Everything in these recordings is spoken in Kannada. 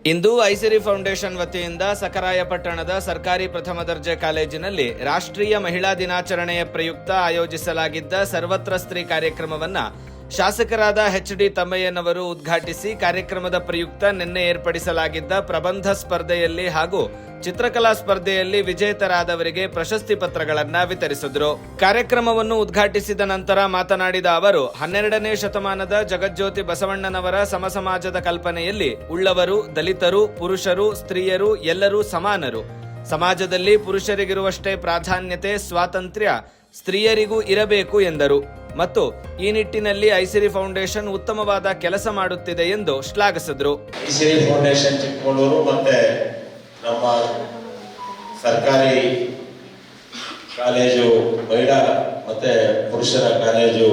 ಇಂದು ಐಸಿರಿ ಫೌಂಡೇಶನ್ ವತಿಯಿಂದ ಸಖರಾಯಪಟ್ಟಣದ ಸರ್ಕಾರಿ ಪ್ರಥಮ ದರ್ಜೆ ಕಾಲೇಜಿನಲ್ಲಿ ರಾಷ್ಟ್ರೀಯ ಮಹಿಳಾ ದಿನಾಚರಣೆಯ ಪ್ರಯುಕ್ತ ಆಯೋಜಿಸಲಾಗಿದ್ದ ಸರ್ವತ್ರ ಸ್ತ್ರೀ ಕಾರ್ಯಕ್ರಮವನ್ನು ಶಾಸಕರಾದ ಎಚ್.ಡಿ. ತಮ್ಮಯ್ಯನವರು ಉದ್ಘಾಟಿಸಿ ಕಾರ್ಯಕ್ರಮದ ಪ್ರಯುಕ್ತ ನಿನ್ನೆ ಏರ್ಪಡಿಸಲಾಗಿದ್ದ ಪ್ರಬಂಧ ಸ್ಪರ್ಧೆಯಲ್ಲಿ ಹಾಗೂ ಚಿತ್ರಕಲಾ ಸ್ಪರ್ಧೆಯಲ್ಲಿ ವಿಜೇತರಾದವರಿಗೆ ಪ್ರಶಸ್ತಿ ಪತ್ರಗಳನ್ನು ವಿತರಿಸಿದರು. ಕಾರ್ಯಕ್ರಮವನ್ನು ಉದ್ಘಾಟಿಸಿದ ನಂತರ ಮಾತನಾಡಿದ ಅವರು 12ನೇ ಶತಮಾನದ ಜಗಜ್ಯೋತಿ ಬಸವಣ್ಣನವರ ಸಮಸಮಾಜದ ಕಲ್ಪನೆಯಲ್ಲಿ ಉಳ್ಳವರು, ದಲಿತರು, ಪುರುಷರು, ಸ್ತ್ರೀಯರು ಎಲ್ಲರೂ ಸಮಾನರು. ಸಮಾಜದಲ್ಲಿ ಪುರುಷರಿಗಿರುವಷ್ಟೇ ಪ್ರಾಧಾನ್ಯತೆ, ಸ್ವಾತಂತ್ರ್ಯ ಸ್ತ್ರೀಯರಿಗೂ ಇರಬೇಕು ಎಂದರು. ಮತ್ತು ಈ ನಿಟ್ಟಿನಲ್ಲಿ ಐಸಿರಿ ಫೌಂಡೇಶನ್ ಉತ್ತಮವಾದ ಕೆಲಸ ಮಾಡುತ್ತಿದೆ ಎಂದು ಶ್ಲಾಘಿಸಿದರು. ಐಸಿರಿ ಫೌಂಡೇಶನ್ ಚಿಕ್ಕಮಗಳೂರು ಮತ್ತೆ ನಮ್ಮ ಸರ್ಕಾರಿ ಕಾಲೇಜು ಮಹಿಳಾ ಮತ್ತೆ ಪುರುಷರ ಕಾಲೇಜು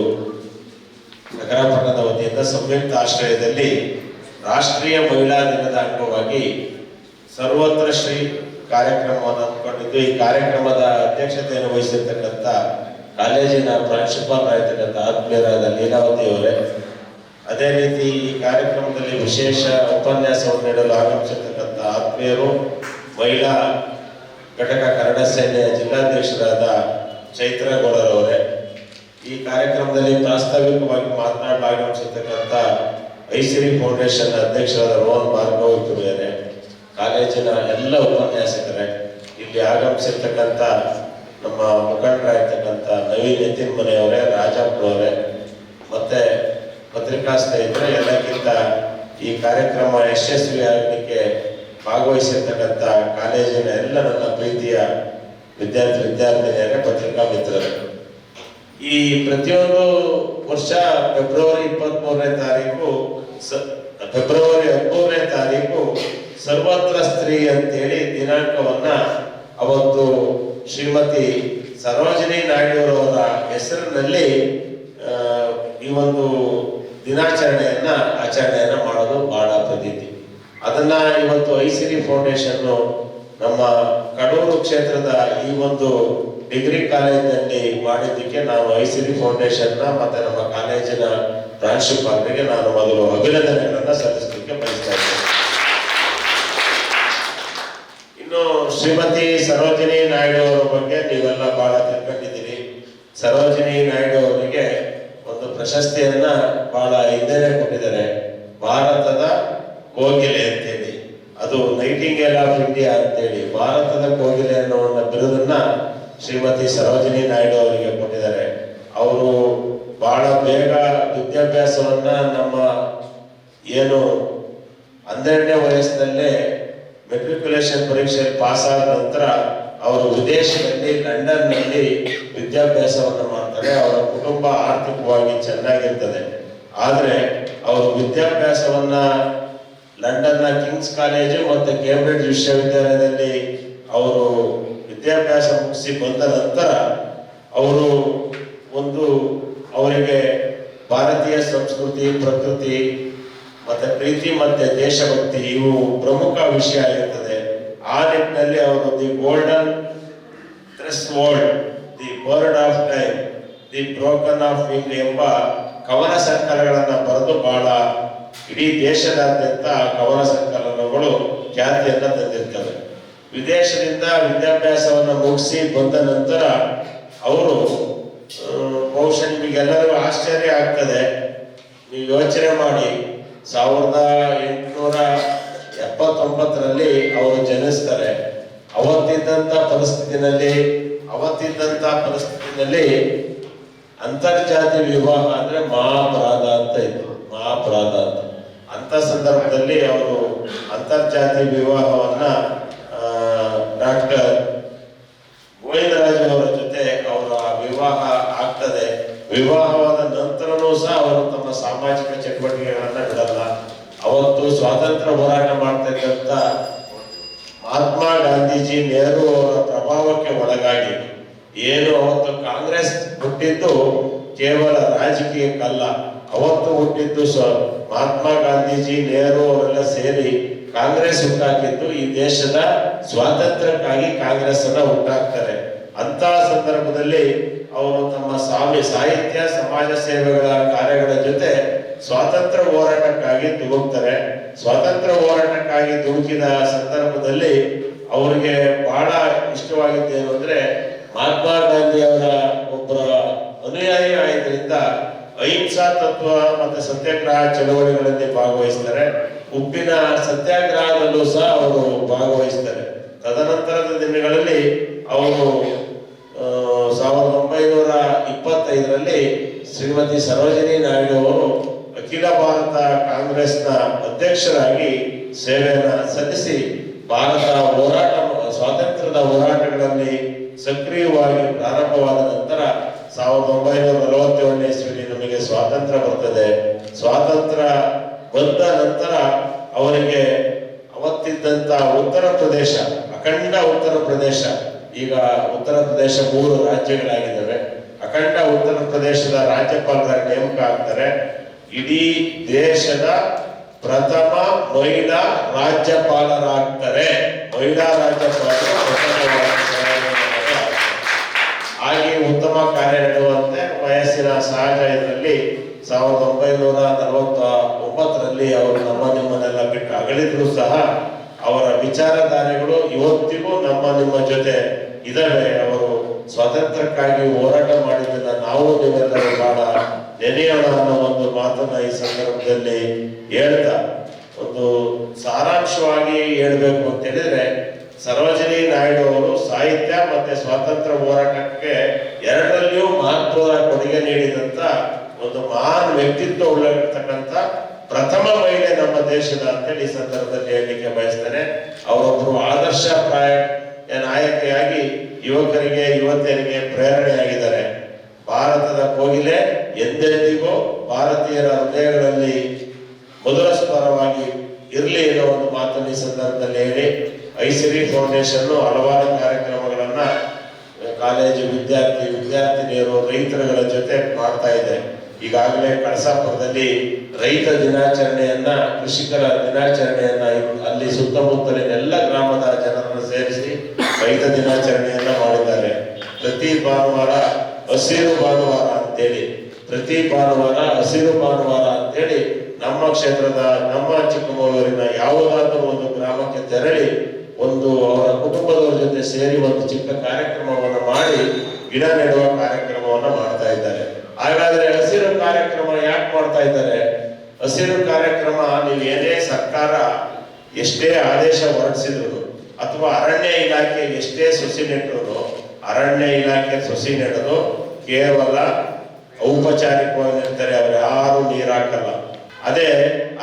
ನಗರಪಟ್ಟಣದ ವತಿಯಿಂದ ಸಂಯುಕ್ತ ಆಶ್ರಯದಲ್ಲಿ ರಾಷ್ಟ್ರೀಯ ಮಹಿಳಾ ದಿನದ ಅಂಗವಾಗಿ ಸರ್ವತ್ರ ಶ್ರೀ ಕಾರ್ಯಕ್ರಮವನ್ನು ಹಮ್ಮಿಕೊಂಡಿದ್ದು, ಈ ಕಾರ್ಯಕ್ರಮದ ಅಧ್ಯಕ್ಷತೆಯನ್ನು ವಹಿಸಿರ್ತಕ್ಕಂಥ ಕಾಲೇಜಿನ ಪ್ರಾಂಶುಪಾಲರಾಗಿರ್ತಕ್ಕಂಥ ಆತ್ಮೀಯರಾದ ಲೀಲಾವತಿ ಅವರೇ, ಅದೇ ರೀತಿ ಈ ಕಾರ್ಯಕ್ರಮದಲ್ಲಿ ವಿಶೇಷ ಉಪನ್ಯಾಸವನ್ನು ನೀಡಲು ಆಗಮಿಸಿರ್ತಕ್ಕಂಥ ಆತ್ಮೀಯರು, ಮಹಿಳಾ ಘಟಕ ಕನ್ನಡ ಸೇನೆಯ ಜಿಲ್ಲಾಧ್ಯಕ್ಷರಾದ ಚೈತ್ರ ಗೌಡರವರೇ, ಈ ಕಾರ್ಯಕ್ರಮದಲ್ಲಿ ಪ್ರಾಸ್ತಾವಿಕವಾಗಿ ಮಾತನಾಡಲು ಆಗಮಿಸಿರ್ತಕ್ಕಂಥ ಐಸಿರಿ ಫೌಂಡೇಶನ್ ಅಧ್ಯಕ್ಷರಾದ ರೋಹನ್ ಭಾರ್ಗವ್ ಇತುರಿಯರೇ, ಕಾಲೇಜಿನ ಎಲ್ಲ ಉಪನ್ಯಾಸಕರೇ, ಇಲ್ಲಿ ಆಗಮಿಸಿರ್ತಕ್ಕಂಥ ನಮ್ಮ ಮುಖಂಡರಾಗಿರ್ತಕ್ಕಂಥ ನವೀನ್ ನಿತಿನ್ ಮನೆಯವರೇ, ರಾಜಪ್ಪನವರೇ, ಮತ್ತೆ ಪತ್ರಿಕಾ ಸ್ನೇಹಿತರೆ, ಎಲ್ಲಕ್ಕಿಂತ ಈ ಕಾರ್ಯಕ್ರಮ ಯಶಸ್ವಿ ಆಗಲಿಕ್ಕೆ ಭಾಗವಹಿಸಿರ್ತಕ್ಕಂಥ ಕಾಲೇಜಿನ ಎಲ್ಲ ನನ್ನ ಪ್ರೀತಿಯ ವಿದ್ಯಾರ್ಥಿನಿಯರೇ, ಪತ್ರಿಕಾ ಮಿತ್ರರೇ, ಈ ಪ್ರತಿಯೊಂದು ವರ್ಷ ಫೆಬ್ರವರಿ 13ನೇ ತಾರೀಕು ಸರ್ವತ್ರ ಸ್ತ್ರೀ ಅಂತೇಳಿ ದಿನಾಂಕವನ್ನ ಅವತ್ತು ಶ್ರೀಮತಿ ಸರೋಜಿನಿ ನಾಯ್ಡುರವರ ಹೆಸರಿನಲ್ಲಿ ಈ ಒಂದು ಆಚರಣೆಯನ್ನ ಮಾಡೋದು ಬಹಳ ಪದ್ಧತಿ. ಅದನ್ನ ಇವತ್ತು ಐಸಿರಿ ಫೌಂಡೇಶನ್ ನಮ್ಮ ಕಡೂರು ಕ್ಷೇತ್ರದ ಈ ಒಂದು ಡಿಗ್ರಿ ಕಾಲೇಜಿನಲ್ಲಿ ಮಾಡಿದ್ದಕ್ಕೆ ನಾನು ಐಸಿರಿ ಫೌಂಡೇಶನ್ ಮತ್ತೆ ನಮ್ಮ ಕಾಲೇಜಿನ ಪ್ರಾಂಶುಪಾಲರಿಗೆ ನಾನು ಮೊದಲು ಅಭಿನಂದನೆಗಳನ್ನ ಸಲ್ಲಿಸಲಿಕ್ಕೆ ಬಯಸ್ತಾ ಇದ್ದೇನೆ. ಇನ್ನು ಶ್ರೀಮತಿ ಸರೋಜಿನಿ ನಾಯ್ಡು ಅವರ ಬಗ್ಗೆ ನೀವೆಲ್ಲ ಬಹಳ ತಿಳ್ಕೊಂಡಿದ್ದೀರಿ. ಸರೋಜಿನಿ ನಾಯ್ಡು ಅವರಿಗೆ ಒಂದು ಪ್ರಶಸ್ತಿಯನ್ನ ಬಹಳ ಹಿಂದೆನೆ ಕೊಟ್ಟಿದ್ದಾರೆ, ಭಾರತದ ಕೋಗಿಲೆ ಅಂತೇಳಿ. ಅದು ನೈಟಿಂಗೇಲ್ ಆಫ್ ಇಂಡಿಯಾ ಅಂತೇಳಿ ಭಾರತದ ಕೋಗಿಲೆ ಅನ್ನೋ ಒಂದು ಬಿರುದನ್ನ ಶ್ರೀಮತಿ ಸರೋಜಿನಿ ನಾಯ್ಡು ಅವರಿಗೆ ಕೊಟ್ಟಿದ್ದಾರೆ. ಅವರು ಬಹಳ ಬೇಗ ವಿದ್ಯಾಭ್ಯಾಸವನ್ನ ನಮ್ಮ ಏನು 12ನೇ ವಯಸ್ಸಿನಲ್ಲೇ ಮೆಟ್ರಿಕ್ಯುಲೇಷನ್ ಪರೀಕ್ಷೆಯಲ್ಲಿ ಪಾಸ್ ಆದ ನಂತರ ಅವರು ವಿದೇಶದಲ್ಲಿ ಲಂಡನ್ನಲ್ಲಿ ವಿದ್ಯಾಭ್ಯಾಸವನ್ನು ಮಾಡ್ತಾರೆ. ಅವರ ಕುಟುಂಬ ಆರ್ಥಿಕವಾಗಿ ಚೆನ್ನಾಗಿರ್ತದೆ. ಆದರೆ ಅವರು ವಿದ್ಯಾಭ್ಯಾಸವನ್ನ ಲಂಡನ್ನ ಕಿಂಗ್ಸ್ ಕಾಲೇಜು ಮತ್ತು ಕೇಂಬ್ರಿಡ್ಜ್ ವಿಶ್ವವಿದ್ಯಾಲಯದಲ್ಲಿ ಅವರು ವಿದ್ಯಾಭ್ಯಾಸ ಮುಗಿಸಿ ಬಂದ ನಂತರ ಅವರು ಅವರಿಗೆ ಭಾರತೀಯ ಸಂಸ್ಕೃತಿ, ಪ್ರಕೃತಿ ಮತ್ತೆ ಪ್ರೀತಿ ಮತ್ತೆ ದೇಶಭಕ್ತಿ ಇವು ಪ್ರಮುಖ ವಿಷಯ ಆಗಿರ್ತದೆ. ಆ ನಿಟ್ಟಿನಲ್ಲಿ ಅವರು the golden threshold, the bird of time, the broken of wing ಎಂಬ ಕವನ ಸಂಕಲನಗಳನ್ನು ಬರೆದು ಬಹಳ ಇಡೀ ದೇಶದಾದ್ಯಂತ ಕವನ ಸಂಕಲನಗಳು ಖ್ಯಾತಿಯನ್ನ ತಂದಿರ್ತವೆ. ವಿದೇಶದಿಂದ ವಿದ್ಯಾಭ್ಯಾಸವನ್ನು ಮುಗಿಸಿ ಬಂದ ನಂತರ ಅವರು ಬಹುಶಃ ನಿಮಗೆಲ್ಲರಿಗೂ ಆಶ್ಚರ್ಯ ಆಗ್ತದೆ. ನೀವು ಯೋಚನೆ ಮಾಡಿ, 1879ರಲ್ಲಿ ಅವರು ಜನಿಸ್ತಾರೆ. ಅವತ್ತಿದ್ದಂಥ ಪರಿಸ್ಥಿತಿನಲ್ಲಿ ಅಂತರ್ಜಾತಿ ವಿವಾಹ ಅಂದ್ರೆ ಮಹಾಪರಾಧ ಅಂತ ಇತ್ತು. ಅಂತ ಸಂದರ್ಭದಲ್ಲಿ ಅವರು ಅಂತರ್ಜಾತಿ ವಿವಾಹವನ್ನ ಡಾಕ್ಟರ್ ಗೋವಿಂದರಾಜ್ ಅವರ ಜೊತೆ ಅವರ ವಿವಾಹ ಆಗ್ತದೆ. ವಿವಾಹವಾದ ನಂತರನೂ ಸಹ ಅವರು ತಮ್ಮ ಸಾಮಾಜಿಕ ಚಟುವಟಿಕೆಗಳನ್ನ ಬಿಡಲ್ಲ. ಅವತ್ತು ಸ್ವಾತಂತ್ರ್ಯ ಹೋರಾಟ ಮಾಡ್ತಕ್ಕಂಥ ಮಹಾತ್ಮ ಗಾಂಧೀಜಿ, ನೆಹರು ಅವರ ಪ್ರಭಾವಕ್ಕೆ ಒಳಗಾಗಿ ಏನು ಅವತ್ತು ಕಾಂಗ್ರೆಸ್ ಹುಟ್ಟಿದ್ದು ಕೇವಲ ರಾಜಕೀಯಕ್ಕಲ್ಲ, ಅವತ್ತು ಹುಟ್ಟಿದ್ದು ಮಹಾತ್ಮ ಗಾಂಧೀಜಿ, ನೆಹರು ಅವರೆಲ್ಲ ಸೇರಿ ಕಾಂಗ್ರೆಸ್ ಹುಟ್ಟಾಕಿದ್ದು ಈ ದೇಶದ ಸ್ವಾತಂತ್ರ್ಯಕ್ಕಾಗಿ ಕಾಂಗ್ರೆಸ್ ಅನ್ನ ಹುಟ್ಟಾಕ್ತಾರೆ. ಅಂತ ಸಂದರ್ಭದಲ್ಲಿ ಅವರು ತಮ್ಮ ಸಾಹಿತ್ಯ, ಸಮಾಜ ಸೇವೆಗಳ ಕಾರ್ಯಗಳ ಜೊತೆ ಸ್ವಾತಂತ್ರ್ಯ ಹೋರಾಟಕ್ಕಾಗಿ ತುಗುಕ್ತಾರೆ. ಸ್ವಾತಂತ್ರ್ಯ ಹೋರಾಟಕ್ಕಾಗಿ ದುಡುಕಿದ ಸಂದರ್ಭದಲ್ಲಿ ಅವರಿಗೆ ಬಹಳ ಇಷ್ಟವಾಗಿದ್ದೇನು ಅಂದ್ರೆ ಮಹಾತ್ಮ ಗಾಂಧಿ ಅವರ ಒಬ್ಬರ ಅನುಯಾಯಿ ಆದ್ರಿಂದ ಅಹಿಂಸಾ ತತ್ವ ಮತ್ತೆ ಸತ್ಯಾಗ್ರಹ ಚಳವಳಿಗಳಲ್ಲಿ ಭಾಗವಹಿಸ್ತಾರೆ. ಉಪ್ಪಿನ ಸತ್ಯಾಗ್ರಹದಲ್ಲೂ ಸಹ ಅವರು ಭಾಗವಹಿಸ್ತಾರೆ. ತದನಂತರದ ದಿನಗಳಲ್ಲಿ ಅವರು 1925ರಲ್ಲಿ ಶ್ರೀಮತಿ ಸರೋಜಿನಿ ನಾಯ್ಡು ಅವರು ಅಖಿಲ ಭಾರತ ಕಾಂಗ್ರೆಸ್ನ ಅಧ್ಯಕ್ಷರಾಗಿ ಸೇವೆಯನ್ನು ಸಲ್ಲಿಸಿ ಭಾರತ ಸ್ವಾತಂತ್ರ್ಯದ ಹೋರಾಟಗಳಲ್ಲಿ ಸಕ್ರಿಯವಾಗಿ ಪ್ರಾರಂಭವಾದ ನಂತರ 1947ನೇ ಇಸ್ವಿಯಲ್ಲಿ ನಮಗೆ ಸ್ವಾತಂತ್ರ್ಯ ಬರ್ತದೆ. ಸ್ವಾತಂತ್ರ್ಯ ಬಂದ ನಂತರ ಅವರಿಗೆ ಅವತ್ತಿದ್ದಂತ ಉತ್ತರ ಪ್ರದೇಶ, ಅಖಂಡ ಉತ್ತರ ಪ್ರದೇಶ, ಈಗ ಉತ್ತರ ಪ್ರದೇಶ 3 ರಾಜ್ಯಗಳಾಗಿದ್ದಾವೆ. ಅಖಂಡ ಉತ್ತರ ಪ್ರದೇಶದ ರಾಜ್ಯಪಾಲರ ನೇಮಕ ಆಗ್ತಾರೆ. ಇಡೀ ದೇಶದ ಪ್ರಥಮ ಮಹಿಳಾ ರಾಜ್ಯಪಾಲರಾಗ್ತಾರೆ. ಮಹಿಳಾ ರಾಜ್ಯಪಾಲರು ಹಾಗೆ ಉತ್ತಮ ಕಾರ್ಯ ನೀಡುವಂತೆ ವಯಸ್ಸಿನ ಸಹಜ ಇದರಲ್ಲಿ 1949ರಲ್ಲಿ ಅವರು ನಿಮ್ಮನ್ನೆಲ್ಲ ಬಿಟ್ಟು ಅಗಲಿದ್ರು ಸಹ ಅವರ ವಿಚಾರಧಾರೆಗಳು ಇವತ್ತಿಗೂ ನಿಮ್ಮ ಜೊತೆ ಇದಾವೆ. ಅವರು ಸ್ವಾತಂತ್ರ್ಯಕ್ಕಾಗಿ ಹೋರಾಟ ಮಾಡಿದ್ದನ್ನ ನಾವು ನೀವೆಲ್ಲರೂ ಬಹಳ ನೆನೆಯೋಣ ಅನ್ನೋ ಒಂದು ಮಾತನ್ನ ಈ ಸಂದರ್ಭದಲ್ಲಿ ಹೇಳ್ತಾ, ಒಂದು ಸಾರಾಂಶವಾಗಿ ಹೇಳ್ಬೇಕು ಅಂತ ಹೇಳಿದ್ರೆ, ಸರೋಜಿನಿ ನಾಯ್ಡು ಅವರು ಸಾಹಿತ್ಯ ಮತ್ತೆ ಸ್ವಾತಂತ್ರ್ಯ ಹೋರಾಟಕ್ಕೆ ಎರಡರಲ್ಲಿಯೂ ಮಹತ್ವದ ಕೊಡುಗೆ ನೀಡಿದಂತ ಒಂದು ಮಹಾನ್ ವ್ಯಕ್ತಿತ್ವ ಉಳ್ಳತಕ್ಕಂಥ ಪ್ರಥಮ ಮಹಿಳೆ ನಮ್ಮ ದೇಶದ ಅಂತೇಳಿ ಈ ಸಂದರ್ಭದಲ್ಲಿ ಹೇಳಲಿಕ್ಕೆ ಬಯಸ್ತೇನೆ. ಅವರೊಬ್ಬರು ಆದರ್ಶಪ್ರಾಯ ನಾಯಕಿಯಾಗಿ ಯುವಕರಿಗೆ ಯುವತಿಯರಿಗೆ ಪ್ರೇರಣೆಯಾಗಿದ್ದಾರೆ. ಭಾರತದ ಕೋಗಿಲೆ ಎಂದೆಂದಿಗೂ ಭಾರತೀಯರ ಹೃದಯಗಳಲ್ಲಿ ಮಧುರ ಸ್ವರವಾಗಿ ಇರಲಿ ಅನ್ನೋ ಒಂದು ಮಾತನ್ನು ಈ ಸಂದರ್ಭದಲ್ಲಿ ಹೇಳಿ, ಐಸಿರಿ ಫೌಂಡೇಶನ್ ಹಲವಾರು ಕಾರ್ಯಕ್ರಮಗಳನ್ನ ಕಾಲೇಜು ವಿದ್ಯಾರ್ಥಿನಿಯರು ರೈತರುಗಳ ಜೊತೆ ಮಾಡ್ತಾ ಇದೆ. ಈಗಾಗಲೇ ಕಳಸಾಪುರದಲ್ಲಿ ರೈತ ದಿನಾಚರಣೆಯನ್ನ, ಕೃಷಿಕರ ದಿನಾಚರಣೆಯನ್ನ ಅಲ್ಲಿ ಸುತ್ತಮುತ್ತಲಿನ ಎಲ್ಲ ಗ್ರಾಮದ ಜನರನ್ನು ಸೇರಿಸಿ ರೈತ ದಿನಾಚರಣೆಯನ್ನ ಮಾಡಿದ್ದಾರೆ. ಪ್ರತಿ ಭಾನುವಾರ ಹಸಿರು ಭಾನುವಾರ ಅಂತೇಳಿ ನಮ್ಮ ಕ್ಷೇತ್ರದ, ನಮ್ಮ ಚಿಕ್ಕಮಗಳೂರಿನ ಯಾವುದಾದ್ರೂ ಒಂದು ಗ್ರಾಮಕ್ಕೆ ತೆರಳಿ ಒಂದು ಅವರ ಕುಟುಂಬದವರ ಜೊತೆ ಸೇರಿ ಒಂದು ಚಿಕ್ಕ ಕಾರ್ಯಕ್ರಮವನ್ನು ಮಾಡಿ ಗಿಡ ನೆಡುವ ಕಾರ್ಯಕ್ರಮವನ್ನು ಮಾಡ್ತಾ ಇದ್ದಾರೆ. ಹಾಗಾದ್ರೆ ಹಸಿರು ಕಾರ್ಯಕ್ರಮ ಯಾಕೆ ಮಾಡ್ತಾ ಇದ್ದಾರೆ? ಹಸಿರು ಕಾರ್ಯಕ್ರಮ, ನೀವು ಏನೇ ಸರ್ಕಾರ ಎಷ್ಟೇ ಆದೇಶ ಹೊರಡಿಸಿದ್ರು ಅಥವಾ ಅರಣ್ಯ ಇಲಾಖೆ ಎಷ್ಟೇ ಸಸಿ ನೆಟ್ಟರು, ಅರಣ್ಯ ಇಲಾಖೆ ಸಸಿ ನೆಡೋದು ಕೇವಲ ಔಪಚಾರಿಕವಾಗಿ ನೆಡ್ತಾರೆ, ಅವ್ರು ಯಾರು ನೀರು ಹಾಕಲ್ಲ. ಅದೇ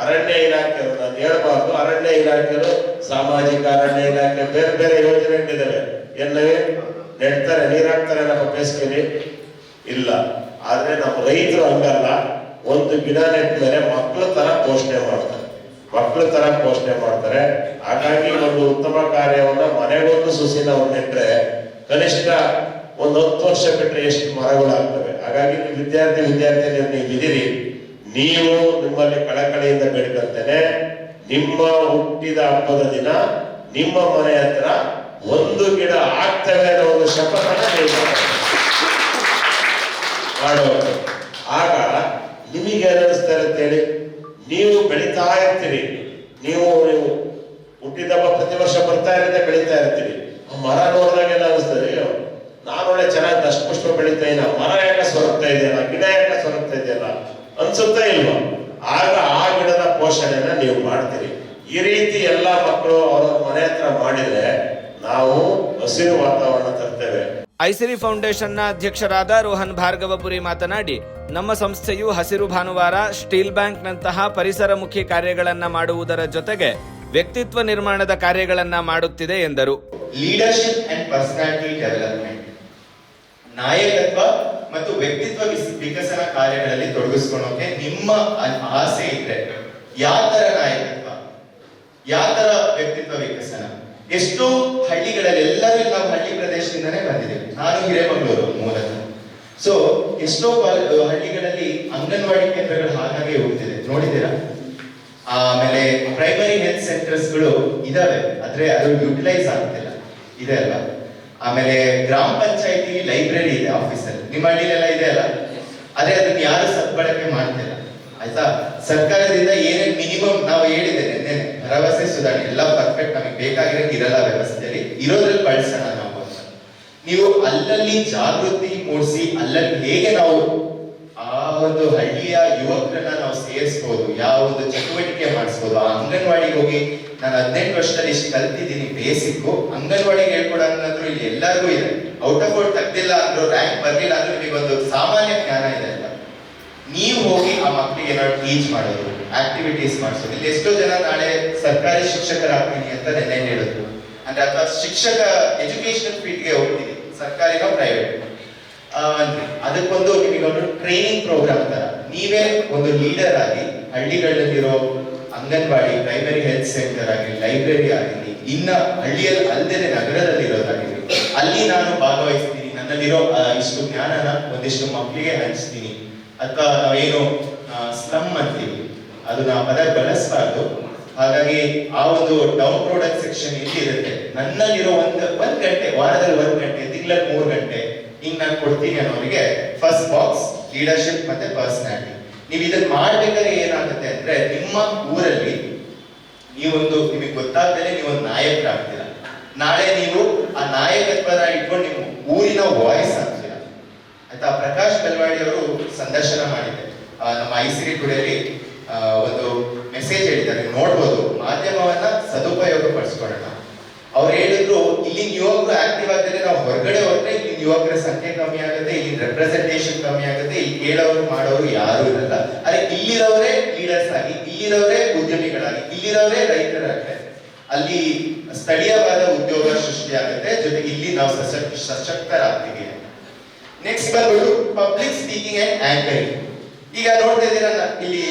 ಅರಣ್ಯ ಇಲಾಖೆ, ನಾನು ಹೇಳ್ಬಾರ್ದು, ಅರಣ್ಯ ಇಲಾಖೆಗಳು ಸಾಮಾಜಿಕ ಅರಣ್ಯ ಇಲಾಖೆ ಬೇರೆ ಬೇರೆ ಯೋಜನೆಗಳಿದ್ದಾವೆ, ಎಲ್ಲವೇ ನೆಡ್ತಾರೆ, ನೀರು ಹಾಕ್ತಾರೆ. ನಮ್ಮ ಬೇಸಿಗೆಯಲ್ಲಿ ಇಲ್ಲ. ಆದ್ರೆ ನಮ್ಮ ರೈತರು ಹಂಗಲ್ಲ, ಒಂದು ಗಿಡ ನೆಟ್ಟ ಮೇಲೆ ಮಕ್ಕಳ ತರ ಪೋಷಣೆ ಮಾಡ್ತಾರೆ. ಹಾಗಾಗಿ ಒಂದು ಉತ್ತಮ ಕಾರ್ಯವನ್ನ ಮನೆಗೊಂದು ಸಸಿನ ಅವ್ರು ನೆಟ್ರೆ ಕನಿಷ್ಠ ಒಂದು 10 ವರ್ಷ ಬಿಟ್ಟರೆ ಎಷ್ಟು ಮರಗಳಾಗ್ತವೆ. ಹಾಗಾಗಿ ವಿದ್ಯಾರ್ಥಿನಿಯರು ನೀವಿದ್ದೀರಿ, ನೀವು ನಿಮ್ಮಲ್ಲಿ ಕಳಕಳಿಯಿಂದ ಬೇಡ್ಕೊಳ್ತೇನೆ, ನಿಮ್ಮ ಹುಟ್ಟಿದ ಹಬ್ಬದ ದಿನ ನಿಮ್ಮ ಮನೆ ಹತ್ರ ಒಂದು ಗಿಡ ಆಗ್ತವೆ ಅನ್ನೋ ಒಂದು ಶಪಥನ ನೀವು ಮಾಡುವುದು. ಆಗ ನಿಮಗೆ ಅನಿಸ್ತಾ ಇರುತ್ತೇಳಿ, ನೀವು ಬೆಳೀತಾ ಇರ್ತೀರಿ. ನೀವು ಹುಟ್ಟಿದ ಹಬ್ಬ ಪ್ರತಿ ವರ್ಷ ಬರ್ತಾ ಇರುತ್ತೆ, ಬೆಳೀತಾ ಇರ್ತೀರಿ. ಮರ ನೋಡಿದಾಗ ಎಲ್ಲ ಅನಿಸ್ತದೆ, ನಾನು ಒಳ್ಳೆ ಚೆನ್ನಾಗಿ ದಷ್ಟಪುಷ್ಟ ಬೆಳೀತಾ ಇಲ್ಲ, ಮರ ಯಾಕೆ ಸೊರಗ್ತಾ ಇದೆಯಲ್ಲ, ಗಿಡ ಯಾಕೆ ಸೊರಗ್ತಾ ಇದೆಯಲ್ಲ ಅನ್ಸುತ್ತಾ ಇಲ್ವಾ? ಆಗ ಆ ಗಿಡದ ಪೋಷಣೆನ ನೀವು ಮಾಡ್ತೀರಿ. ಈ ರೀತಿ ಎಲ್ಲ ಮಕ್ಕಳು ಅವರ ಮನೆ ಹತ್ರ ಮಾಡಿದ್ರೆ ನಾವು ಹಸಿರು ವಾತಾವರಣ ತರ್ತೇವೆ. ಐಸಿರಿ ಫೌಂಡೇಶನ್ನ ಅಧ್ಯಕ್ಷರಾದ ರೋಹನ್ ಭಾರ್ಗವಪುರಿ ಮಾತನಾಡಿ, ನಮ್ಮ ಸಂಸ್ಥೆಯು ಹಸಿರು ಭಾನುವಾರ, ಸ್ಟೀಲ್ ಬ್ಯಾಂಕ್ನಂತಹ ಪರಿಸರಮುಖಿ ಕಾರ್ಯಗಳನ್ನ ಮಾಡುವುದರ ಜೊತೆಗೆ ವ್ಯಕ್ತಿತ್ವ ನಿರ್ಮಾಣದ ಕಾರ್ಯಗಳನ್ನ ಮಾಡುತ್ತಿದೆ ಎಂದರು. ಲೀಡರ್ಶಿಪ್ ಅಂಡ್ ಪರ್ಸನಾಲಿಟಿ ಡೆವಲಪ್ಮೆಂಟ್, ನಾಯಕತ್ವ ಮತ್ತು ವ್ಯಕ್ತಿತ್ವ ವಿಕಸನ ಕಾರ್ಯಗಳಲ್ಲಿ ತೊಡಗಿಸ್ಕೊಳ್ಳೋಕೆ ನಿಮ್ಮ ಆಸೆ ಇದ್ರೆ, ಯಾವ ತರ ನಾಯಕತ್ವ, ಯಾವ ತರ ವ್ಯಕ್ತಿತ್ವ ವಿಕಸನ. ಎಷ್ಟೋ ಹಳ್ಳಿಗಳಲ್ಲಿ, ಎಲ್ಲರೂ ನಾವು ಹಳ್ಳಿ ಪ್ರದೇಶದಿಂದನೇ ಬಂದಿದ್ದೇವೆ. ನಾನು ಹಿರೇಮಗಳೂರು ಮೂಲತಃ. ಸೊ ಎಷ್ಟೋ ಹಳ್ಳಿಗಳಲ್ಲಿ ಅಂಗನವಾಡಿ ಕೇಂದ್ರಗಳು ಹಾಗಾಗಿ ಹೋಗ್ತಿದೆ, ನೋಡಿದ್ದೀರಾ? ಆಮೇಲೆ ಪ್ರೈಮರಿ ಹೆಲ್ತ್ ಸೆಂಟರ್ಸ್ಗಳು ಇದಾವೆ, ಆದ್ರೆ ಅದು ಯುಟಿಲೈಸ್ ಆಗ್ತಿಲ್ಲ, ಇದೆ ಅಲ್ಲ. ಆಮೇಲೆ ಗ್ರಾಮ ಪಂಚಾಯತಿ ಲೈಬ್ರರಿ ಇದೆ ಆಫೀಸಲ್ಲಿ, ನಿಮ್ಮ ಹಳ್ಳಿಲೆಲ್ಲ ಇದೆ ಅಲ್ಲ, ಆದ್ರೆ ಅದನ್ನ ಯಾರು ಸದ್ಬಳಕೆ ಮಾಡ್ತಿಲ್ಲ. ಆಯ್ತಾ. ಸರ್ಕಾರದಿಂದ ಏನೇನು ಮಿನಿಮಮ್ ನಾವು ಹೇಳಿದೆ ನಿನ್ನೆ, ಭರವಸೆ ಸುಧಾರಣೆ ಎಲ್ಲ ಪರ್ಫೆಕ್ಟ್, ನಮಗೆ ಬೇಕಾಗಿರೋದು ಇರಲ್ಲ ವ್ಯವಸ್ಥೆಯಲ್ಲಿ, ಇರೋದ್ರಲ್ಲಿ ಬಳಸೋಣ ನಾವು ಅಂತ. ನೀವು ಅಲ್ಲಲ್ಲಿ ಜಾಗೃತಿ ಮೂಡಿಸಿ, ಅಲ್ಲಲ್ಲಿ ಹೇಗೆ ನಾವು ಆ ಒಂದು ಹಳ್ಳಿಯ ಯುವಕರನ್ನ ನಾವು ಸೇರಿಸ್ಬೋದು, ಯಾವ ಒಂದು ಚಟುವಟಿಕೆ ಮಾಡಿಸ್ಬೋದು. ಆ ಅಂಗನವಾಡಿಗೆ ಹೋಗಿ ನಾನು 18 ವರ್ಷದಲ್ಲಿ ಇಷ್ಟು ಕಲ್ತಿದ್ದೀನಿ ಬೇಸಿಕ್, ಅಂಗನವಾಡಿಗೆ ಹೇಳ್ಕೊಡೋದು ಇಲ್ಲಿ ಎಲ್ಲರಿಗೂ ಇದೆ. ಔಟ್ ಆಫ್ ಔಟ್ ತೆಗ್ದಿಲ್ಲ ಅಂದ್ರೂ, ರ್ಯಾಂಕ್ ಬರ್ಲಿಲ್ಲ ಅಂದ್ರೂ ನಿಮಗೆ ಒಂದು ಸಾಮಾನ್ಯ ಜ್ಞಾನ ಇದೆ ಅಲ್ಲ. ನೀವು ಹೋಗಿ ಆ ಮಕ್ಕಳಿಗೆ ಏನಾದ್ರು ಟೀಚ್ ಮಾಡೋದು, ಆಕ್ಟಿವಿಟೀಸ್ ಮಾಡಿಸೋದು. ಇಲ್ಲಿ ಎಷ್ಟೋ ಜನ ನಾಳೆ ಸರ್ಕಾರಿ ಶಿಕ್ಷಕರಾಗ್ತೀನಿ ಅಂತ ನೆನ್ನೆ ಹೇಳಿದ್ರು, ಅಂದ್ರೆ ಅಥವಾ ಶಿಕ್ಷಕ ಎಜುಕೇಶನ್ ಫೀಲ್ಡ್ಗೆ ಹೋಗ್ತೀವಿ, ಸರ್ಕಾರಿನೋ ಪ್ರೈವೇಟ್ ಅಂದ್ರೆ ಅದಕ್ಕೊಂದು ನಿಮಗೊಂದು ಟ್ರೈನಿಂಗ್ ಪ್ರೋಗ್ರಾಮ್ ತರ ನೀವೇ ಒಂದು ಲೀಡರ್ ಆಗಿ ಹಳ್ಳಿಗಳಲ್ಲಿರೋ ಅಂಗನವಾಡಿ, ಪ್ರೈಮರಿ ಹೆಲ್ತ್ ಸೆಂಟರ್ ಆಗಲಿ, ಲೈಬ್ರರಿ ಆಗಲಿ, ಇನ್ನ ಹಳ್ಳಿಯಲ್ಲಿ ಅಲ್ಲದೆ ನಗರದಲ್ಲಿ ಇರೋದಾಗಿರಲಿ, ಅಲ್ಲಿ ನಾನು ಭಾಗವಹಿಸ್ತೀನಿ, ನನ್ನಲ್ಲಿರೋ ಇಷ್ಟು ಜ್ಞಾನನ ಒಂದಿಷ್ಟು ಮಕ್ಕಳಿಗೆ ಹಂಚ್ತೀನಿ. ಅಥವಾ ನಾವೇನು ಸ್ಲಮ್ ಅಂತೀವಿ, ಅದು ನಾವು ಪದ ಬಳಸಬಾರ್ದು. ಹಾಗಾಗಿ ಆ ಒಂದು ಡೌನ್ ಪ್ರಾಡಕ್ಟ್ ಸೆಕ್ಷನ್ ಇಲ್ಲಿ ಇರುತ್ತೆ. ನನ್ನಲ್ಲಿರೋ ಒಂದ್ ಗಂಟೆ, ವಾರದಲ್ಲಿ 1 ಗಂಟೆ, ತಿಂಗಳಲ್ಲಿ 3 ಗಂಟೆ ಹಿಂಗ್ ನಾನು ಕೊಡ್ತೀನಿ ಅನ್ನೋರಿಗೆ ಫಸ್ಟ್ ಬಾಕ್ಸ್ ಲೀಡರ್ಶಿಪ್ ಮತ್ತೆ ಪರ್ಸನಾಲಿಟಿ. ನೀವು ಇದನ್ನ ಮಾಡ್ಬೇಕಾದ್ರೆ ಏನಾಗುತ್ತೆ ಅಂದ್ರೆ, ನಿಮ್ಮ ಊರಲ್ಲಿ ನೀವೊಂದು ನಿಮಗೆ ಗೊತ್ತಾಗ್ತದೆ ನೀವೊಂದು ನಾಯಕರಾಗ್ತೀರ. ನಾಳೆ ನೀವು ಆ ನಾಯಕತ್ವನ ಇಟ್ಕೊಂಡು ನಿಮ್ಮ ಊರಿನ ವಾಯ್ಸ್ ಆಗ್ತೀರ ಆಯ್ತಾ. ಪ್ರಕಾಶ್ ಬೆಲ್ವಾಡಿ ಅವರು ಸಂದರ್ಶನ ಮಾಡಿದ್ದಾರೆ ನಮ್ಮ ಐಸಿರಿ ಟುಡೇಲಿ, ಒಂದು ಮೆಸೇಜ್ ಹೇಳಿದ್ದಾರೆ, ನೋಡ್ಬೋದು. ಮಾಧ್ಯಮವನ್ನ ಸದುಪಯೋಗ ಪಡಿಸ್ಕೊಳ್ಳೋಣ. ಅವ್ರು ಹೇಳಿದ್ರು, ಇಲ್ಲಿ ಯುವಕರು ಆಕ್ಟಿವ್ ಆಗಿದ್ರೆ ನಾವು ಹೊರಗಡೆ ಹೋದ್ರೆ ಇಲ್ಲಿ ಯುವಕರ ಸಂಖ್ಯೆ ಕಮ್ಮಿ ಆಗುತ್ತೆ, ಇಲ್ಲಿ ರೆಪ್ರೆಸೆಂಟೇಷನ್ ಕಮ್ಮಿ ಆಗುತ್ತೆ, ಇಲ್ಲಿ ಕೇಳೋರು ಮಾಡೋರು ಯಾರು ಇರಲ್ಲ. ಅರೆ ಇಲ್ಲಿರೋರೇ ಲೀಡರ್ಸ್ ಆಗಿ, ಇಲ್ಲಿರೋರೇ ಉದ್ಯಮಿಗಳಾಗಿ, ಇಲ್ಲಿರೋರೇ ರೈತರಾಗ್ತಾರೆ, ಅಲ್ಲಿ ಸ್ಥಳೀಯವಾದ ಉದ್ಯೋಗ ಸೃಷ್ಟಿ ಆಗುತ್ತೆ, ಜೊತೆಗೆ ಇಲ್ಲಿ ನಾವು ಸಶಕ್ತರಾಗ್ತೀವಿ. ನೆಕ್ಸ್ಟ್ ಬಂದ್ಬಿಟ್ಟು ಪಬ್ಲಿಕ್ ಸ್ಪೀಕಿಂಗ್ ಅಂಡ್ ಆಂಕರಿಂಗ್. ಈಗ ನೋಡ್ತಾ ಇದ್ದೀರಾ ಇಲ್ಲಿ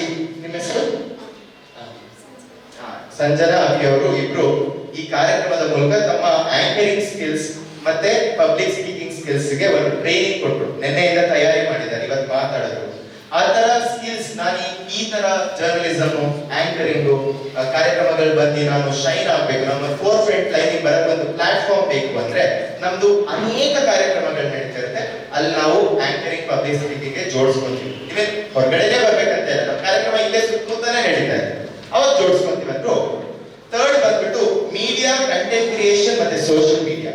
ನಿಮ್ಮ ಹೆಸರು ಸಂಜನಾ ಅಭಿ ಅವರು, ಇಬ್ರು ಈ ಕಾರ್ಯಕ್ರಮದ ಮೂಲಕ ತಮ್ಮ ಆಂಕರಿಂಗ್ ಸ್ಕಿಲ್ಸ್ ಮತ್ತೆ ಪಬ್ಲಿಕ್ ಸ್ಪೀಕಿಂಗ್ ಸ್ಕಿಲ್ಸ್ ಗೆ ಒಂದು ಟ್ರೈನಿಂಗ್ ಕೊಟ್ಟರು. ನಿನ್ನೆಯಿಂದ ತಯಾರಿ ಮಾಡಿದ್ದಾರೆ, ಇವತ್ತು ಮಾತಾಡಿದ್ರು. ಆ ತರ ಸ್ಕಿಲ್ಸ್ ನಾನು ಈ ತರ ಜರ್ನಲಿಸಮ್, ಆಂಕರಿಂಗ್ ಕಾರ್ಯಕ್ರಮಗಳು ಬಂದು ನಾನು ಶೈನ್ ಆಗ್ಬೇಕು, ನಮ್ಮ ಫೋರ್ ಫ್ರಂಟ್ ಲೈನಿಗೆ ಬರಕ್ಕೆ ಒಂದು ಪ್ಲಾಟ್ಫಾರ್ಮ್ ಬೇಕು ಅಂದ್ರೆ ನಮ್ದು ಅನೇಕ ಕಾರ್ಯಕ್ರಮಗಳು ನಡೀತಾ ಇರುತ್ತೆ. ಅಲ್ಲಿ ನಾವು ಆಂಕರಿಂಗ್, ಪಬ್ಲಿಕ್ ಸ್ಪೀಕಿಂಗ್ ಗೆ ಜೋಡಿಸ್ಕೊಂತೀವಿ. ನೀವೇ ಹೊರಗಡೆನೆ ಬರ್ಬೇಕಂತ ಇಲ್ಲ, ನಮ್ಮ ಕಾರ್ಯಕ್ರಮ ಇಲ್ಲೇ ಸುತ್ತಮುತ್ತನೇ ನಡೀತಾ ಇದೆ, ಅವಾಗ ಜೋಡಿಸ್ಕೊಂತೀವಿ ಅಂದ್ರು. ಥರ್ಡ್ ಬಂದ್ಬಿಟ್ಟು ಮೀಡಿಯಾ ಕಂಟೆಂಟ್ ಕ್ರಿಯೇಷನ್ ಮತ್ತೆ ಸೋಷಿಯಲ್ ಮೀಡಿಯಾ.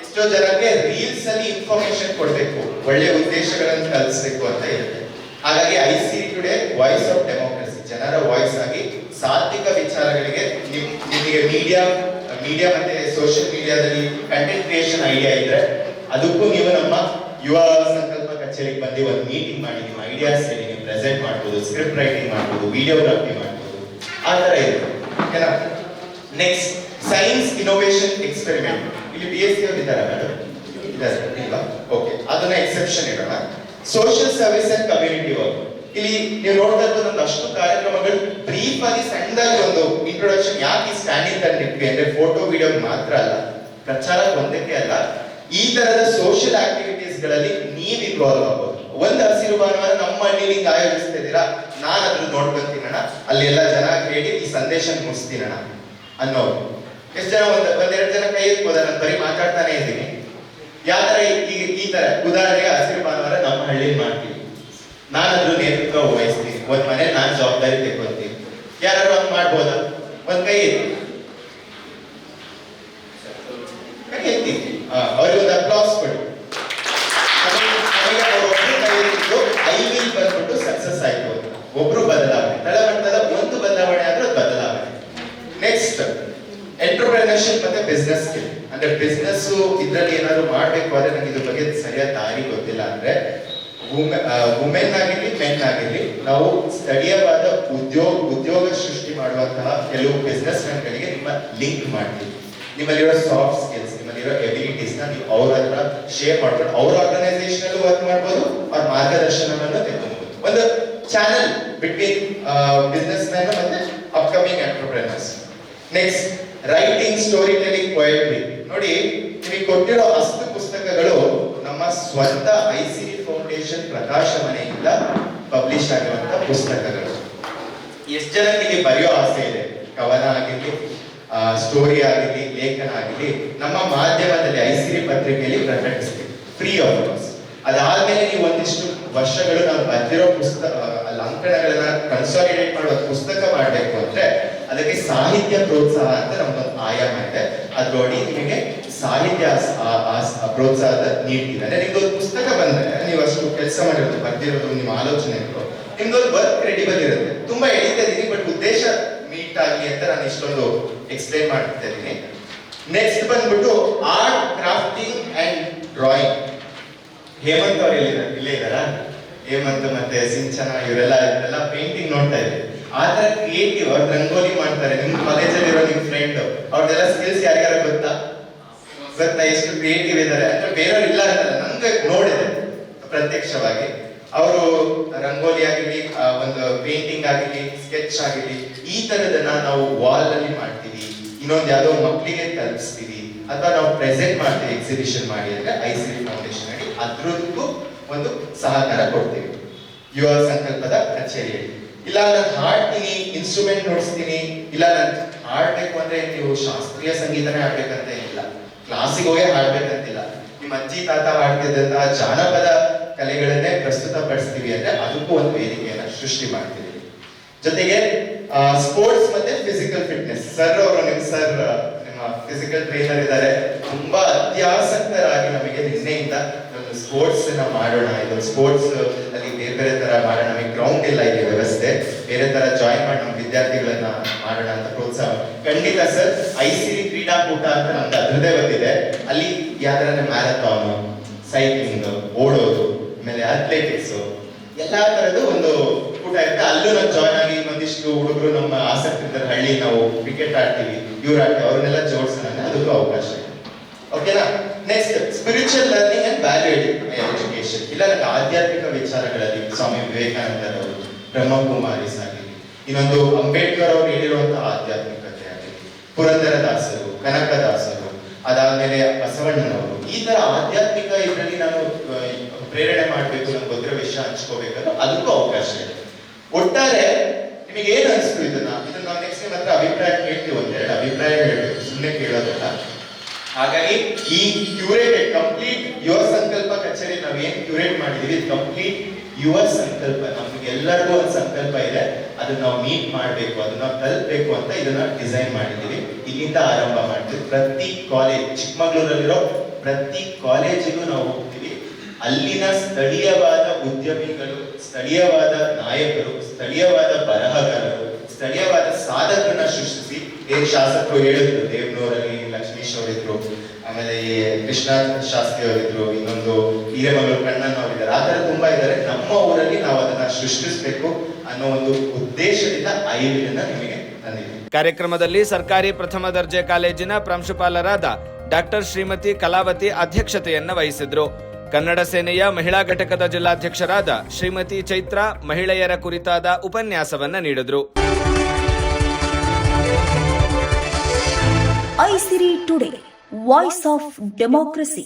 ಎಷ್ಟೋ ಜನಕ್ಕೆ ರೀಲ್ಸ್ ಅಲ್ಲಿ ಇನ್ಫಾರ್ಮೇಶನ್ ಕೊಡ್ಬೇಕು, ಒಳ್ಳೆ ಉದ್ದೇಶಗಳನ್ನು ಕಲಿಸಬೇಕು ಅಂತ ಇರುತ್ತೆ. ಹಾಗಾಗಿ ಐಸಿರಿ ಟುಡೇ ವಾಯ್ಸ್ ಆಫ್ ಡೆಮೋಕ್ರಸಿ, ಜನರ ವಾಯ್ಸ್ ಆಗಿ ಸಾತ್ವಿಕ ವಿಚಾರಗಳಿಗೆ ನಿಮಗೆ ಮೀಡಿಯಾ ಮತ್ತೆ ಸೋಷಿಯಲ್ ಮೀಡಿಯಾದಲ್ಲಿ ಕಂಟೆಂಟ್ ಕ್ರಿಯೇಷನ್ ಐಡಿಯಾ ಇದ್ರೆ ಅದಕ್ಕೂ ನೀವು ನಮ್ಮ ಯುವ ಸಂಕಲ್ಪ ಕಚೇರಿಗೆ ಬಂದು ಒಂದು ಮೀಟಿಂಗ್ ಮಾಡಿ ನಿಮ್ಮ ಐಡಿಯಾಸ್ ನೀವು ಪ್ರೆಸೆಂಟ್ ಮಾಡ್ಬೋದು, ಸ್ಕ್ರಿಪ್ಟ್ ರೈಟಿಂಗ್ ಮಾಡ್ಬೋದು, ವಿಡಿಯೋಗ್ರಾಫಿ ಮಾಡ್ಬೋದು, ಆ ತರ ಇರುತ್ತೆ. ಓಕೆನಾ. Next science innovation experiment. ಇಲ್ಲಿ BSc ಅವರು ಇದ್ದಾರೆ ಮೇಡಮ್? ಇದ್ದಾರೆ ಇಲ್ವಾ? ಓಕೆ, ಅದನ್ನ ಎಕ್ಸೆಪ್ಷನ್ ಇಡೋಣ. Social service and community work. ಇಲ್ಲಿ ನೀವು ನೋಡ್ತಾ ಇರೋದು ನಮ್ದು ಅಷ್ಟು ಕಾರ್ಯಕ್ರಮಗಳು ಬ್ರೀಫ್ ಆಗಿ ಸಣ್ಣದಾಗಿ ಒಂದು ಇಂಟ್ರೊಡಕ್ಷನ್. ಯಾಕೆ ಈ ಸ್ಟ್ಯಾಂಡಿಂಗ್ ತಂದಿಟ್ವಿ ಅಂದ್ರೆ ಫೋಟೋ ವಿಡಿಯೋ ಮಾತ್ರ ಅಲ್ಲ, ಪ್ರಚಾರಕ್ಕೆ ಒಂದಕ್ಕೆ ಅಲ್ಲ, ಈ ತರದ ಸೋಷಿಯಲ್ ಆಕ್ಟಿವಿಟೀಸ್ ಗಳಲ್ಲಿ ನೀವು ಇನ್ವಾಲ್ವ್ ಆಗ್ಬೋದು. ಒಂದು ಹಸಿರು ಭಾನುವಾರ ನಮ್ಮ ಹಳ್ಳಿಲಿ ಆಯೋಜಿಸ್ತಾ ಇದ್ದೀರಾ, ನಾನು ಅದ್ರ ನೋಡ್ಕೊಂತೀನಣ್ಣ, ಅಲ್ಲಿ ಎಲ್ಲ ಜನ ಹೇಳಿ ಈ ಸಂದೇಶ ಮುಗಿಸ್ತೀನಣ್ಣ ಅನ್ನೋರು. ಎಷ್ಟು ಜನ ಒಂದೆರಡು ಜನ ಕೈ ಎತ್ಬೋದ? ನಾನು ಬರೀ ಮಾತಾಡ್ತಾನೆ ಇದ್ದೀನಿ. ಯಾವ ತರ ಈ ತರ ಉದಾಹರಣೆಗೆ ಹಸಿರು ಭಾನುವಾರ ನಮ್ಮ ಹಳ್ಳಿಲಿ ಮಾಡ್ತೀವಿ, ನಾನು ಅದ್ರ ನೇತೃತ್ವ ವಹಿಸ್ತೀನಿ, ಒಂದ್ ಮನೆ ನಾನು ಜವಾಬ್ದಾರಿ ತೆಗೆದುಕೊಳ್ತೀನಿ. ಯಾರು ಹಂಗ್ ಮಾಡ್ಬೋದಾ? ಒಂದ್ ಕೈ ಎತ್ತಿ ಅವ್ರಿಗೊಂದು ಅಪ್ಲಾಸ್ ಕೊಡಿ. ಐ ವಿಲ್ ಬಂದ್ಬಿಟ್ಟು ಸಕ್ಸಸ್ ಆಯ್ತು, ಒಬ್ರು ಬದಲಾವಣೆ, ತಳಮಟ್ಟದ ಒಂದು ಬದಲಾವಣೆ ಆದ್ರೂ ಬದಲಾವಣೆ. ನೆಕ್ಸ್ಟ್ ಎಂಟರ್ಪ್ರಿನರ್ಶಿಪ್ ಮತ್ತೆ ಬಿಸ್ನೆಸ್ ಸ್ಕಿಲ್. ಅಂದ್ರೆ ಬಿಸ್ನೆಸ್ ಇದ್ರಲ್ಲಿ ಏನಾದ್ರು ಮಾಡ್ಬೇಕು ಆದ್ರೆ ನನಗೆ ಇದ್ರ ಬಗ್ಗೆ ಸರಿಯಾದ ದಾರಿ ಗೊತ್ತಿಲ್ಲ ಅಂದ್ರೆ ವುಮೆನ್ ಆಗಿರ್ಲಿ ಮೆನ್ ಆಗಿರ್ಲಿ ನಾವು ಸ್ಥಳೀಯವಾದ ಉದ್ಯೋಗ ಸೃಷ್ಟಿ ಮಾಡುವಂತಹ ಕೆಲವು ಬಿಸ್ನೆಸ್ ಗಳಿಗೆ ನಿಮ್ಮ ಲಿಂಕ್ ಮಾಡ್ತೀವಿ. ನಿಮ್ಮಲ್ಲಿರೋ ಸಾಫ್ಟ್ ಸ್ಕಿಲ್ಸ್, ನಿಮ್ಮಲ್ಲಿರೋ ಎಬಿಲಿಟೀಸ್ ನ ನೀವು ಅವ್ರ ಹತ್ರ ಶೇರ್ ಮಾಡ್ಕೊಂಡು ಅವ್ರ ಆರ್ಗನೈಸೇಷನ್ ಅಲ್ಲಿ ವರ್ಕ್ ಮಾಡ್ಬೋದು, ಅವ್ರ ಮಾರ್ಗದರ್ಶನವನ್ನು ತೆಗೆದುಬಹುದು. ಒಂದು ಚಾನೆಲ್ ಬಿಟ್ವೀನ್ ಬಿಸ್ನೆಸ್ ಮ್ಯಾನ್ ಮತ್ತೆ upcoming entrepreneurs. Next writing, story telling, poetry. ನೋಡಿ ನಿಮಗೆ ಕೊಟ್ಟಿರೋ ಅಷ್ಟು ಪುಸ್ತಕಗಳು ನಮ್ಮ ಸ್ವಂತ ಐಸಿರಿ ಫೌಂಡೇಶನ್ ಪ್ರಕಾಶಮನೆಯಿಂದ ಪಬ್ಲಿಷ್ ಆಗಿರುವಂತಹ ಪುಸ್ತಕಗಳು. ಎಷ್ಟು ಜನಕ್ಕೆ ಬರೆಯೋ ಆಸೆ ಇದೆ? ಕವನ ಆಗಿರ್ಲಿ, ಸ್ಟೋರಿ ಆಗಿರ್ಲಿ, ಲೇಖನ ಆಗಿರ್ಲಿ, ನಮ್ಮ ಮಾಧ್ಯಮದಲ್ಲಿ ಐಸಿರಿ ಪತ್ರಿಕೆಯಲ್ಲಿ ಪ್ರಕಟಿಸ್ತೀವಿ ಫ್ರೀ ಆಫ್ ಕಾಸ್ಟ್. ಅದಾದ್ಮೇಲೆ ನೀವು ಒಂದಿಷ್ಟು ವರ್ಷಗಳು ನಾವು ಬರೆದಿರೋ ಪುಸ್ತಕ ಅಂಕಣಗಳನ್ನ ಕನ್ಸಾಲಿಡೇಟ್ ಮಾಡುವ ಪುಸ್ತಕ ಮಾಡಬೇಕು ಅಂದ್ರೆ ಅದಕ್ಕೆ ಸಾಹಿತ್ಯ ಪ್ರೋತ್ಸಾಹ ಅಂತ ನಮ್ದೊಂದು ಆಯಾಮ ಇದೆ. ಅದ್ರೊಡಿ ನಿಮಗೆ ಸಾಹಿತ್ಯ ಪ್ರೋತ್ಸಾಹ ನೀಡ್ತೀವಿ. ಅಂದ್ರೆ ನಿಮ್ದೊಂದು ಪುಸ್ತಕ ಬಂದ್ರೆ ನೀವು ಅಷ್ಟು ಕೆಲಸ ಮಾಡಿರೋದು, ಬರ್ದಿರೋದು, ನಿಮ್ಮ ಆಲೋಚನೆಗಳು, ನಿಮ್ದೊಂದು ವರ್ಕ್ ಕ್ರೆಡಿಬಲ್ ಇರುತ್ತೆ. ತುಂಬಾ ಎಳಿತಾ ಇದೀನಿ, ಬಟ್ ಉದ್ದೇಶ ಮೀಟ್ ಆಗಲಿ ಅಂತ ನಾನು ಇಷ್ಟೊಂದು ಎಕ್ಸ್ಪ್ಲೈನ್ ಮಾಡ್ತಾ ಇದ್ದೀನಿ. ನೆಕ್ಸ್ಟ್ ಬಂದ್ಬಿಟ್ಟು art, crafting and drawing. Hemanth ಅವ್ರು ಇಲ್ಲೇ ಇದಾರ? ಹೇಮಂತ್ ಮತ್ತೆ ಸಿಂಚನ ಇವರೆಲ್ಲ ಪೇಂಟಿಂಗ್ ನೋಡ್ತಾ ಇದ್ವಿ. ಆತರ ಕ್ರಿಯೇಟಿವ್, ಅವ್ರು ರಂಗೋಲಿ ಮಾಡ್ತಾರೆ. ನಿಮ್ ಕಾಲೇಜಲ್ಲಿ ಇರೋ ನಿಮ್ ಫ್ರೆಂಡ್ ಅವ್ರದೆಲ್ಲ ಸ್ಕಿಲ್ಸ್ ಯಾರ್ಯಾರ ಗೊತ್ತಾ? ಎಷ್ಟು ಕ್ರಿಯೇಟಿವ್ ಇದ್ದಾರೆ ಅಂದ್ರೆ ಬೇರೆಯವ್ರು ಇಲ್ಲ ಅಂತಲ್ಲ, ನಂಗೆ ನೋಡಿದೆ ಪ್ರತ್ಯಕ್ಷವಾಗಿ. ಅವರು ರಂಗೋಲಿ ಆಗಿರ್ಲಿ, ಒಂದು ಪೇಂಟಿಂಗ್ ಆಗಿರ್ಲಿ, ಸ್ಕೆಚ್ ಆಗಿರ್ಲಿ, ಈ ತರದನ್ನ ನಾವು ವಾಲ್ ಅಲ್ಲಿ ಮಾಡ್ತೀವಿ, ಇನ್ನೊಂದು ಯಾವ್ದೋ ಮಕ್ಕಳಿಗೆ ತಲುಪಿಸ್ತೀವಿ, ಅಥವಾ ನಾವು ಪ್ರೆಸೆಂಟ್ ಮಾಡ್ತೀವಿ ಎಕ್ಸಿಬಿಷನ್ ಮಾಡಿ ಅಂದ್ರೆ ಐಸಿರಿ ಫೌಂಡೇಶನ್ ಆಗಿ ಅದ್ರದ್ದು ಒಂದು ಸಹಕಾರ ಕೊಡ್ತೀವಿ ಯುವ ಸಂಕಲ್ಪದ ಕಚೇರಿಯಲ್ಲಿ. ಇಲ್ಲ ನಾನು ಹಾಡ್ತೀನಿ, ಇನ್ಸ್ಟ್ರೂಮೆಂಟ್ ನುಡಿಸ್ತೀನಿ, ಇಲ್ಲ ನಾನು ಹಾಡ್ಬೇಕು ಅಂದ್ರೆ ನೀವು ಶಾಸ್ತ್ರೀಯ ಸಂಗೀತನೇ ಹಾಡ್ಬೇಕಂತ ಏನಿಲ್ಲ, ಕ್ಲಾಸಿಗೆ ಹೋಗಿ ಹಾಡ್ಬೇಕಂತಿಲ್ಲ. ನಿಮ್ಮ ಅಜ್ಜಿ ತಾತ ಹಾಡ್ತಿದ್ದಂತಹ ಜಾನಪದ ಕಲೆಗಳನ್ನೇ ಪ್ರಸ್ತುತ ಪಡಿಸ್ತೀವಿ ಅಂದ್ರೆ ಅದಕ್ಕೂ ಒಂದು ವೇದಿಕೆಯನ್ನ ಸೃಷ್ಟಿ ಮಾಡ್ತೀವಿ. ಜೊತೆಗೆ ಸ್ಪೋರ್ಟ್ಸ್ ಮತ್ತೆ ಫಿಸಿಕಲ್ ಫಿಟ್ನೆಸ್. ಸರ್ ಅವರು ನಿಮ್ಮ ಫಿಸಿಕಲ್ ಟ್ರೈನರ್ ಇದ್ದಾರೆ. ತುಂಬಾ ಅತ್ಯಾಸಕ್ತರಾಗಿ ನಮಗೆ ನಿನ್ನೆಯಿಂದ ಒಂದು ಸ್ಪೋರ್ಟ್ಸ್ ಮಾಡೋಣ, ಇದು ಸ್ಪೋರ್ಟ್ಸ್ ಅಲ್ಲಿ ಬೇರೆ ಬೇರೆ ತರ ಮಾಡೋಣ, ನಮಗೆ ಗ್ರೌಂಡ್ ಇಲ್ಲ ಇದೆ ವ್ಯವಸ್ಥೆ, ಬೇರೆ ತರ ಜಾಯಿನ್ ಮಾಡಿ ನಮ್ಮ ವಿದ್ಯಾರ್ಥಿಗಳನ್ನ ಮಾಡೋಣ ಅಂತ ಪ್ರೋತ್ಸಾಹ. ಖಂಡಿತ ಸರ್, ಐಸಿರಿ ಕ್ರೀಡಾಕೂಟ ಅಂತ ನಮ್ದು ಅದ್ರದ್ದೇ ಬಂದಿದೆ. ಅಲ್ಲಿ ಯಾವ್ದಾರ ಮ್ಯಾರಥಾನ್, ಸೈಕ್ಲಿಂಗ್, ಓಡೋದು, ಆಮೇಲೆ ಅಥ್ಲೆಟಿಕ್ಸ್, ಎಲ್ಲಾ ತರದ್ದು ಒಂದು ಕೂಟ ಇರುತ್ತೆ. ಅಲ್ಲೂ ನಾವು ಜಾಯ್ನ್ ಆಗಿ ಒಂದಿಷ್ಟು ಹುಡುಗರು ನಮ್ಮ ಆಸಕ್ತಿ ಇದ್ದಾರೆ, ಹಳ್ಳಿ ನಾವು ಕ್ರಿಕೆಟ್ ಆಡ್ತೀವಿ, ಇವ್ರು ಆಡ್ತೀವಿ, ಅವ್ರನ್ನೆಲ್ಲ ಜೋಡಿಸೋಣ, ಅದಕ್ಕೂ ಅವಕಾಶ ಇದೆ. ಓಕೆನಾ? Next spiritual learning and value education. ಇಲ್ಲ ನನಗೆ ಆಧ್ಯಾತ್ಮಿಕ ವಿಚಾರಗಳಲ್ಲಿ ಸ್ವಾಮಿ ವಿವೇಕಾನಂದರವರು, ಬ್ರಹ್ಮಕುಮಾರಿಸ್ ಆಗಲಿ, ಇನ್ನೊಂದು ಅಂಬೇಡ್ಕರ್ ಅವರು ಹೇಳಿರುವಂತಹ ಆಧ್ಯಾತ್ಮಿಕತೆ ಆಗಲಿ, ಪುರಂದರದಾಸರು, ಕನಕದಾಸರು, ಅದಾದ್ಮೇಲೆ ಬಸವಣ್ಣನವರು, ಈ ತರ ಆಧ್ಯಾತ್ಮಿಕ ಇದರಲ್ಲಿ ನಾನು ಪ್ರೇರಣೆ ಮಾಡಬೇಕು, ನಮ್ಗೆ ಗೊತ್ತಿರೋ ವಿಷಯ ಹಂಚ್ಕೋಬೇಕಾದ್ರೆ ಅದಕ್ಕೂ ಅವಕಾಶ ಇದೆ. ಒಟ್ಟಾರೆ ನಿಮಗೆ ಏನ್ ಅನಿಸ್ತು ಇದನ್ನ ನಾವು ನೆಕ್ಸ್ಟ್ ನಿಮ್ಮ ಹತ್ರ ಅಭಿಪ್ರಾಯ ಕೇಳ್ತೀವಿ, ಒಂದೆರಡು ಅಭಿಪ್ರಾಯ ಹೇಳ್ಬೇಕು, ಸುಮ್ಮನೆ ಕೇಳೋದಲ್ಲ. ಹಾಗಾಗಿ ಈ ಕ್ಯೂರೇಟೆಡ್ ಕಂಪ್ಲೀಟ್ ಯುವ ಸಂಕಲ್ಪ ಕಚೇರಿ ನಾವು ಏನ್ ಕ್ಯೂರೇಟ್ ಮಾಡಿದೀವಿ, ಕಂಪ್ಲೀಟ್ ಯುವ ಸಂಕಲ್ಪ. ನಮ್ಗೆ ಎಲ್ಲರಿಗೂ ಒಂದು ಸಂಕಲ್ಪ ಇದೆ, ಅದನ್ನ ನಾವು ಮೀಟ್ ಮಾಡ್ಬೇಕು, ಅದನ್ನ ನಾವು ತಲುಪಬೇಕು ಅಂತ ಇದನ್ನ ಡಿಸೈನ್ ಮಾಡಿದೀವಿ. ಇಲ್ಲಿಂದ ಆರಂಭ ಮಾಡ್ತೀವಿ. ಪ್ರತಿ ಕಾಲೇಜ್, ಚಿಕ್ಕಮಗಳೂರಲ್ಲಿರೋ ಪ್ರತಿ ಕಾಲೇಜಿಗೂ ನಾವು ಹೋಗ್ತೀವಿ. ಅಲ್ಲಿನ ಸ್ಥಳೀಯವಾದ ಉದ್ಯಮಿಗಳು, ಸ್ಥಳೀಯವಾದ ನಾಯಕರು, ಸ್ಥಳೀಯವಾದ ಬರಹಗಾರರು, ಸ್ಥಳೀಯವಾದ ಸಾಧಕರನ್ನ ಸೃಷ್ಟಿಸಿ, ಶಾಸಕರು ಹೇಳಿದ್ರು, ದೇವನೂರಲ್ಲಿ ಲಕ್ಷ್ಮೀಶ್ ಅವರಿದ್ರು, ಆಮೇಲೆ ಕೃಷ್ಣ ಶಾಸ್ತ್ರಿ ಅವರಿದ್ರು, ಇನ್ನೊಂದು ಹಿರೇಮಗಳೂರು ಕಣ್ಣನ್ ಅವರಿದ್ದಾರೆ, ಆ ತರ ತುಂಬಾ ಇದ್ದಾರೆ. ನಮ್ಮ ಊರಲ್ಲಿ ನಾವು ಅದನ್ನ ಸೃಷ್ಟಿಸಬೇಕು ಅನ್ನೋ ಒಂದು ಉದ್ದೇಶದಿಂದ ಐದನ್ನ ನಿಮಗೆ ತಂದಿದ್ದೀವಿ. ಕಾರ್ಯಕ್ರಮದಲ್ಲಿ ಸರ್ಕಾರಿ ಪ್ರಥಮ ದರ್ಜೆ ಕಾಲೇಜಿನ ಪ್ರಾಂಶುಪಾಲರಾದ ಡಾಕ್ಟರ್ ಶ್ರೀಮತಿ ಕಲಾವತಿ ಅಧ್ಯಕ್ಷತೆಯನ್ನ ವಹಿಸಿದ್ರು. ಕನ್ನಡ ಸೇನೆಯ ಮಹಿಳಾ ಘಟಕದ ಜಿಲ್ಲಾಧ್ಯಕ್ಷರಾದ ಶ್ರೀಮತಿ ಚೈತ್ರ ಮಹಿಳೆಯರ ಕುರಿತಾದ ಉಪನ್ಯಾಸವನ್ನ ನೀಡಿದ್ರು. ಐಸಿರಿ ಟುಡೇ, ವಾಯ್ಸ್ ಆಫ್ ಡೆಮೋಕ್ರಸಿ.